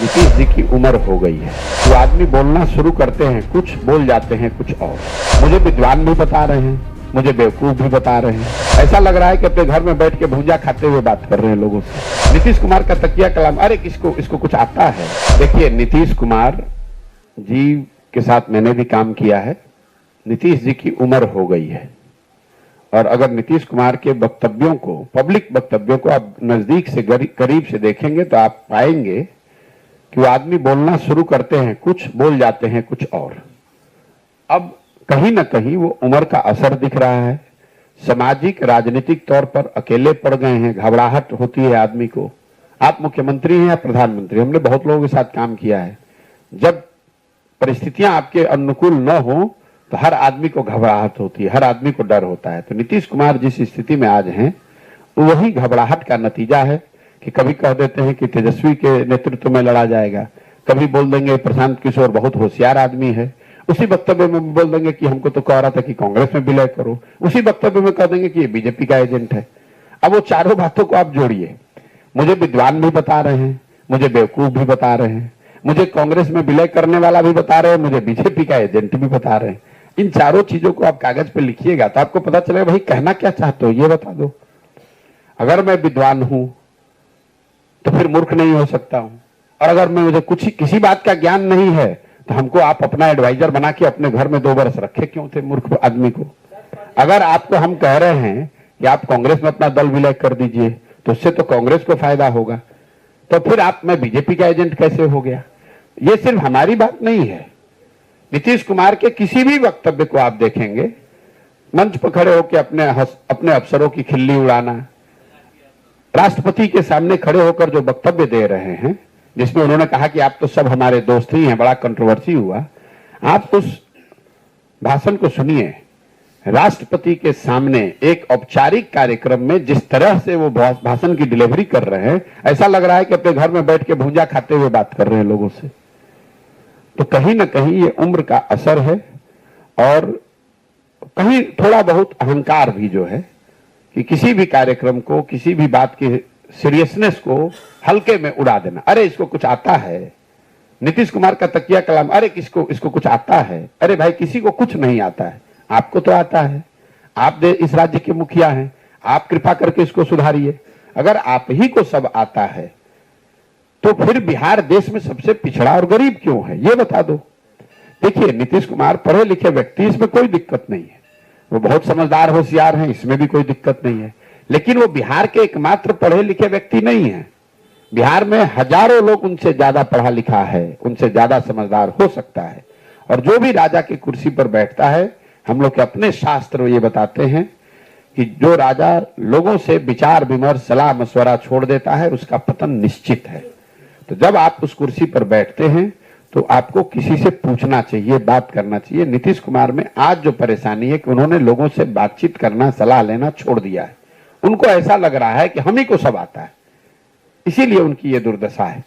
नीतीश जी की उम्र हो गई है, तो आदमी बोलना शुरू करते हैं कुछ, बोल जाते हैं कुछ और। मुझे विद्वान भी बता रहे हैं, मुझे बेवकूफ भी बता रहे हैं। ऐसा लग रहा है कि अपने घर में बैठ के भूजा खाते हुए बात कर रहे हैं लोगों से। नीतीश कुमार का तकिया कलाम, अरे इसको कुछ आता है। देखिए, नीतीश कुमार जी के साथ मैंने भी काम किया है। नीतीश जी की उम्र हो गई है, और अगर नीतीश कुमार के वक्तव्यों को, पब्लिक वक्तव्यों को आप नजदीक से करीब से देखेंगे तो आप पाएंगे कि वो आदमी बोलना शुरू करते हैं कुछ, बोल जाते हैं कुछ और। अब कहीं ना कहीं वो उम्र का असर दिख रहा है। सामाजिक राजनीतिक तौर पर अकेले पड़ गए हैं, घबराहट होती है आदमी को। आप मुख्यमंत्री हैं या प्रधानमंत्री, हमने बहुत लोगों के साथ काम किया है। जब परिस्थितियां आपके अनुकूल न हो तो हर आदमी को घबराहट होती है, हर आदमी को डर होता है। तो नीतीश कुमार जिस स्थिति में आज हैं, वही घबराहट का नतीजा है कि कभी कह देते हैं कि तेजस्वी के नेतृत्व में लड़ा जाएगा, कभी बोल देंगे प्रशांत किशोर बहुत होशियार आदमी है, उसी वक्तव्य में बोल देंगे कि हमको तो कह रहा था कि कांग्रेस में विलय करो, उसी वक्तव्य में कह देंगे कि ये बीजेपी का एजेंट है। अब वो चारों बातों को आप जोड़िए, मुझे विद्वान भी बता रहे हैं, मुझे बेवकूफ भी बता रहे हैं, मुझे कांग्रेस में विलय करने वाला भी बता रहे हैं, मुझे बीजेपी का एजेंट भी बता रहे हैं। इन चारों चीजों को आप कागज पे लिखिएगा तो आपको पता चलेगा भाई कहना क्या चाहते हो, ये बता दो। अगर मैं विद्वान हूं तो फिर मूर्ख नहीं हो सकता हूं, और अगर मुझे किसी बात का ज्ञान नहीं है तो हमको आप अपना एडवाइजर बना के अपने घर में 2 वर्ष रखे क्यों थे मूर्ख आदमी को। अगर आपको हम कह रहे हैं कि आप कांग्रेस में अपना दल विलय कर दीजिए तो उससे तो कांग्रेस को फायदा होगा, तो फिर आप में बीजेपी का एजेंट कैसे हो गया। ये सिर्फ हमारी बात नहीं है, नीतीश कुमार के किसी भी वक्तव्य को आप देखेंगे, मंच पर खड़े होकर अपने अफसरों की खिल्ली उड़ाना, राष्ट्रपति के सामने खड़े होकर जो वक्तव्य दे रहे हैं जिसमें उन्होंने कहा कि आप तो सब हमारे दोस्त ही हैं, बड़ा कंट्रोवर्सी हुआ। आप उस भाषण को सुनिए, राष्ट्रपति के सामने एक औपचारिक कार्यक्रम में जिस तरह से वो भाषण की डिलीवरी कर रहे हैं, ऐसा लग रहा है कि अपने घर में बैठ के भूजा खाते हुए बात कर रहे हैं लोगों से। तो कहीं ना कहीं ये उम्र का असर है, और कहीं थोड़ा बहुत अहंकार भी जो है कि किसी भी कार्यक्रम को, किसी भी बात की सीरियसनेस को हल्के में उड़ा देना। अरे इसको कुछ आता है, नीतीश कुमार का तकिया कलाम, अरे इसको कुछ आता है। अरे भाई, किसी को कुछ नहीं आता है, आपको तो आता है। आप इस राज्य के मुखिया हैं, आप कृपा करके इसको सुधारिए। अगर आप ही को सब आता है तो फिर बिहार देश में सबसे पिछड़ा और गरीब क्यों है, ये बता दो। देखिए, नीतीश कुमार पढ़े लिखे व्यक्ति, इसमें कोई दिक्कत नहीं है, वो बहुत समझदार होशियार हैं, इसमें भी कोई दिक्कत नहीं है। लेकिन वो बिहार के एकमात्र पढ़े लिखे व्यक्ति नहीं है। बिहार में हजारों लोग उनसे ज्यादा पढ़ा लिखा है, उनसे ज्यादा समझदार हो सकता है। और जो भी राजा की कुर्सी पर बैठता है, हम लोग के अपने शास्त्र ये बताते हैं कि जो राजा लोगों से विचार विमर्श, सलाह मशवरा छोड़ देता है, उसका पतन निश्चित है। तो जब आप उस कुर्सी पर बैठते हैं तो आपको किसी से पूछना चाहिए, बात करना चाहिए। नीतीश कुमार में आज जो परेशानी है कि उन्होंने लोगों से बातचीत करना, सलाह लेना छोड़ दिया है। उनको ऐसा लग रहा है कि हम ही को सब आता है, इसीलिए उनकी ये दुर्दशा है।